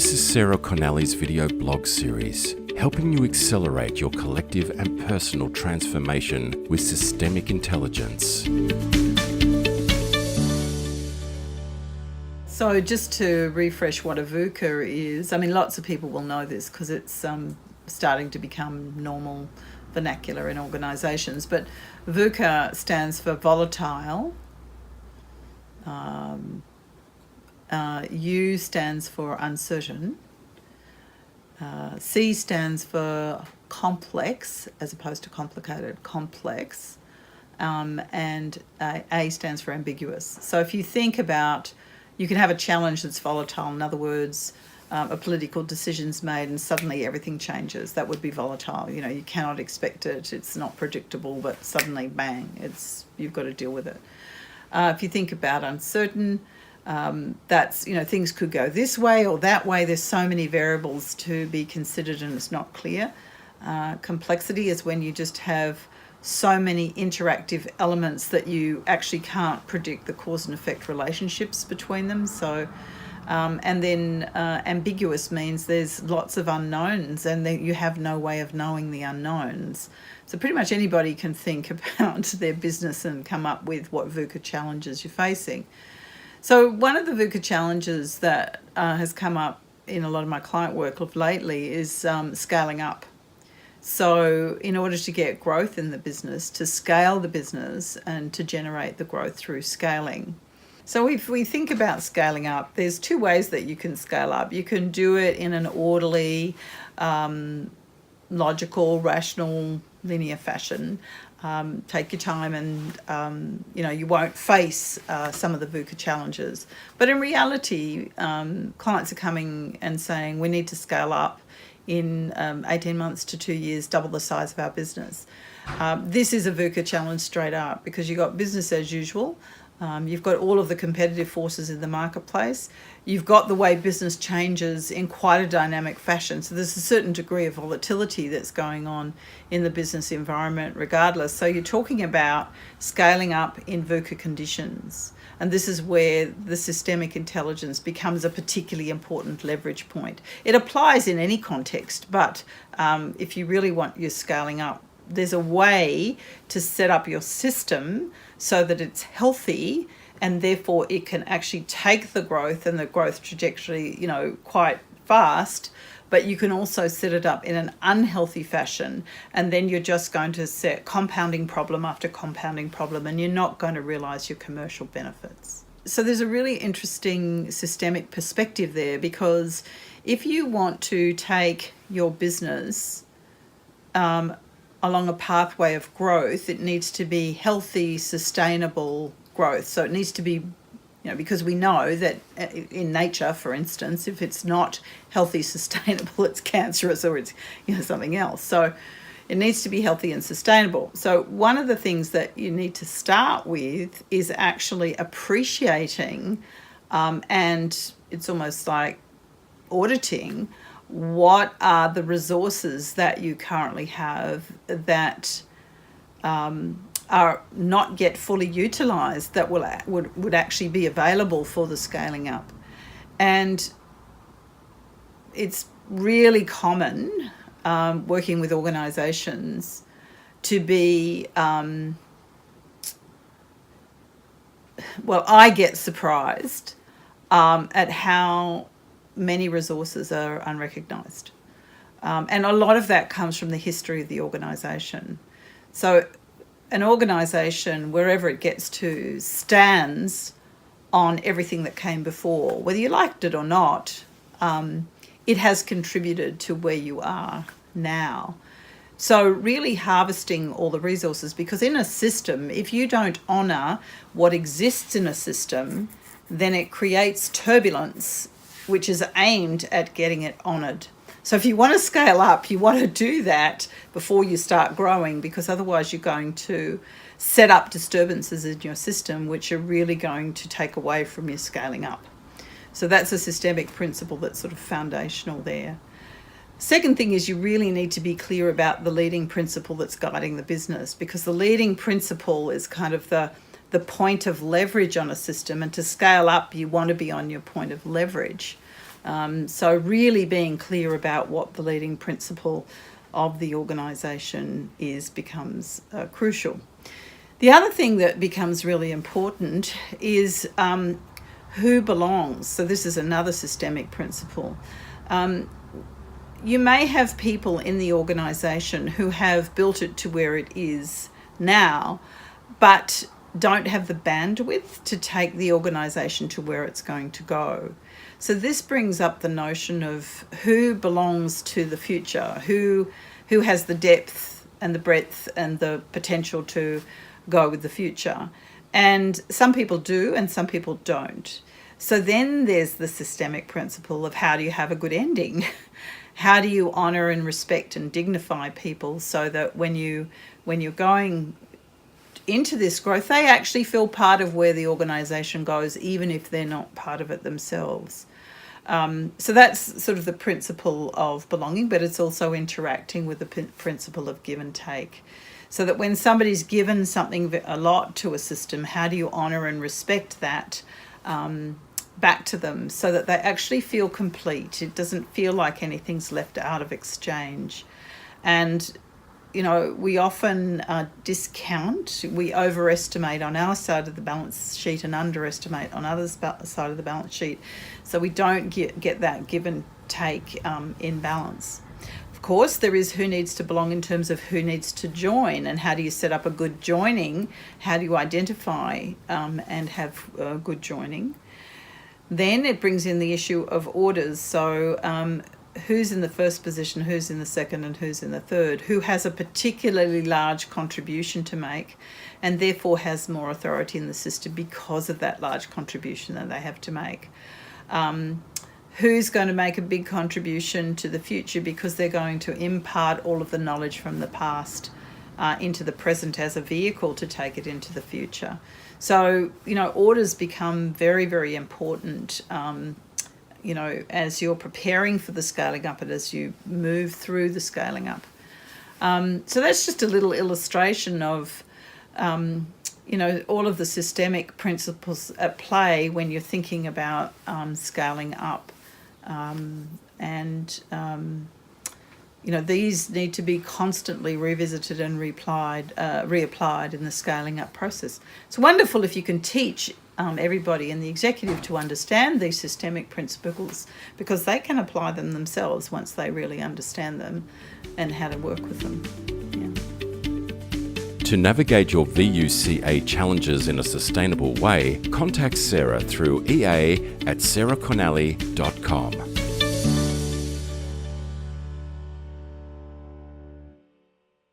This is Sarah Connelly's video blog series, helping you accelerate your collective and personal transformation with systemic intelligence. So just to refresh what a VUCA is, I mean, lots of people will know this because it's starting to become normal vernacular in organisations, but VUCA stands for volatile, U stands for uncertain, C stands for complex as opposed to complicated, complex, and A stands for ambiguous. So if you think about, you can have a challenge that's volatile, in other words, a political decision's made and suddenly everything changes. That would be volatile. You know, you cannot expect it. It's not predictable, but suddenly, bang, you've got to deal with it. If you think about uncertain, that's, you know, things could go this way or that way. There's so many variables to be considered and it's not clear. Complexity is when you just have so many interactive elements that you actually can't predict the cause and effect relationships between them. So, and then ambiguous means there's lots of unknowns and you have no way of knowing the unknowns. So pretty much anybody can think about their business and come up with what VUCA challenges you're facing. So one of the VUCA challenges that has come up in a lot of my client work of lately is scaling up. So in order to get growth in the business, to scale the business and to generate the growth through scaling. So if we think about scaling up, there's two ways that you can scale up. You can do it in an orderly, logical, rational, linear fashion. Take your time and, you won't face some of the VUCA challenges. But in reality, clients are coming and saying, we need to scale up in 18 months to 2 years, double the size of our business. This is a VUCA challenge straight up because you've got business as usual. You've got all of the competitive forces in the marketplace. You've got the way business changes in quite a dynamic fashion. So there's a certain degree of volatility that's going on in the business environment regardless. So you're talking about scaling up in VUCA conditions. And this is where the systemic intelligence becomes a particularly important leverage point. It applies in any context, but if you really want your scaling up, there's a way to set up your system so that it's healthy and therefore it can actually take the growth and the growth trajectory, quite fast, but you can also set it up in an unhealthy fashion and then you're just going to set compounding problem after compounding problem and you're not going to realize your commercial benefits. So there's a really interesting systemic perspective there because if you want to take your business along a pathway of growth, it needs to be healthy, sustainable growth. So it needs to be, because we know that in nature, for instance, if it's not healthy, sustainable, it's cancerous or it's something else. So it needs to be healthy and sustainable. So one of the things that you need to start with is actually appreciating, and it's almost like auditing, what are the resources that you currently have that are not yet fully utilised that would actually be available for the scaling up. And it's really common working with organisations to be, I get surprised at how many resources are unrecognised. And a lot of that comes from the history of the organisation. So an organisation, wherever it gets to, stands on everything that came before. Whether you liked it or not, it has contributed to where you are now. So really harvesting all the resources, because in a system, if you don't honour what exists in a system, then it creates turbulence which is aimed at getting it honoured. So if you want to scale up, you want to do that before you start growing, because otherwise you're going to set up disturbances in your system which are really going to take away from your scaling up. So that's a systemic principle that's sort of foundational there. Second thing is you really need to be clear about the leading principle that's guiding the business, because the leading principle is kind of the point of leverage on a system, and to scale up you want to be on your point of leverage. So really being clear about what the leading principle of the organisation is becomes crucial. The other thing that becomes really important is who belongs. So this is another systemic principle. You may have people in the organisation who have built it to where it is now, but don't have the bandwidth to take the organisation to where it's going to go. So this brings up the notion of who belongs to the future, who has the depth and the breadth and the potential to go with the future. And some people do and some people don't. So then there's the systemic principle of how do you have a good ending? How do you honour and respect and dignify people so that when you're going into this growth, they actually feel part of where the organisation goes, even if they're not part of it themselves. So that's sort of the principle of belonging, but it's also interacting with the principle of give and take. So that when somebody's given something a lot to a system, how do you honour and respect that back to them so that they actually feel complete? It doesn't feel like anything's left out of exchange. And we often discount, we overestimate on our side of the balance sheet and underestimate on others' side of the balance sheet. So we don't get that give and take in balance. Of course, there is who needs to belong in terms of who needs to join, and how do you set up a good joining? How do you identify and have good joining? Then it brings in the issue of orders. So who's in the first position, who's in the second, and who's in the third, who has a particularly large contribution to make and therefore has more authority in the system because of that large contribution that they have to make. Who's going to make a big contribution to the future because they're going to impart all of the knowledge from the past into the present as a vehicle to take it into the future. So, orders become very, very important as you're preparing for the scaling up and as you move through the scaling up. So that's just a little illustration of, all of the systemic principles at play when you're thinking about scaling up. These need to be constantly revisited and reapplied in the scaling up process. It's wonderful if you can teach everybody in the executive to understand these systemic principles, because they can apply them themselves once they really understand them and how to work with them. Yeah. To navigate your VUCA challenges in a sustainable way, contact Sarah through ea@sarahconnelly.com.